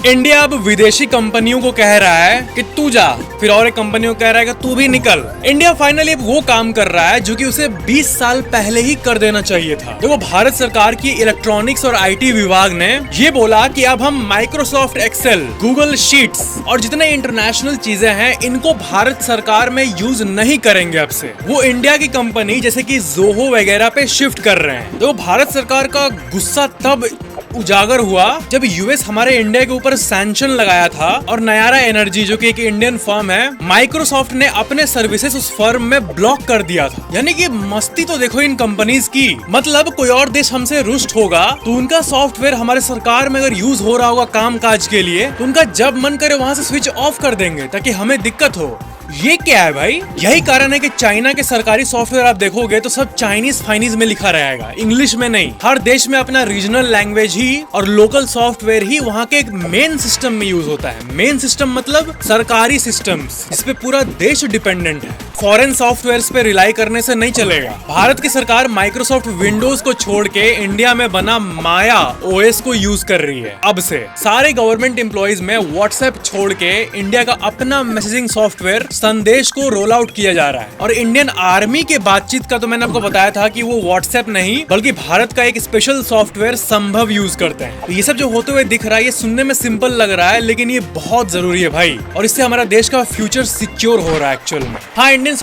India अब विदेशी कंपनियों को कह रहा है कि तू जा, फिर और एक कंपनियों को कह रहा है कि तू भी निकल। इंडिया फाइनली अब वो काम कर रहा है जो कि उसे 20 साल पहले ही कर देना चाहिए था। देखो, भारत सरकार की इलेक्ट्रॉनिक्स और आईटी विभाग ने ये बोला कि अब हम माइक्रोसॉफ्ट एक्सेल, गूगल शीट्स और जितने इंटरनेशनल चीजें हैं इनको भारत सरकार में यूज नहीं करेंगे। अब से वो इंडिया की कंपनी जैसे कि जोहो वगैरह पे शिफ्ट कर रहे हैं। तो भारत सरकार का गुस्सा तब उजागर हुआ जब यूएस हमारे इंडिया के ऊपर सैंक्शन लगाया था और नयारा एनर्जी जो कि एक इंडियन फर्म है, माइक्रोसॉफ्ट ने अपने सर्विसेज उस फर्म में ब्लॉक कर दिया था। यानी कि मस्ती तो देखो इन कंपनीज की। मतलब कोई और देश हमसे रुष्ट होगा तो उनका सॉफ्टवेयर हमारे सरकार में अगर यूज हो रहा होगा काम काज के लिए तो उनका जब मन करे वहां से स्विच ऑफ कर देंगे ताकि हमें दिक्कत हो। ये क्या है भाई? यही कारण है कि चाइना के सरकारी सॉफ्टवेयर आप देखोगे तो सब चाइनीज फाइनीज में लिखा रहेगा, इंग्लिश में नहीं। हर देश में अपना रीजनल लैंग्वेज ही और लोकल सॉफ्टवेयर ही वहाँ के एक मेन सिस्टम में यूज होता है। मेन सिस्टम मतलब सरकारी सिस्टम्स जिस पे पूरा देश डिपेंडेंट है। फॉरेन सॉफ्टवेयर पे रिलाई करने से नहीं चलेगा। भारत की सरकार माइक्रोसॉफ्ट विंडोज को छोड़ के इंडिया में बना माया ओएस को यूज कर रही है। अब से सारे गवर्नमेंट एम्प्लॉइज में व्हाट्सएप छोड़ के इंडिया का अपना मैसेजिंग सॉफ्टवेयर संदेश को रोल आउट किया जा रहा है। और इंडियन आर्मी के बातचीत का तो मैंने आपको बताया था कि वो व्हाट्सएप नहीं बल्कि भारत का एक स्पेशल सॉफ्टवेयर संभव यूज करते हैं। तो ये सब जो होते हुए दिख रहा है ये सुनने में सिंपल लग रहा है लेकिन ये बहुत जरूरी है भाई, और इससे हमारा देश का फ्यूचर सिक्योर हो रहा है एक्चुअल में। हाँ, इंडियन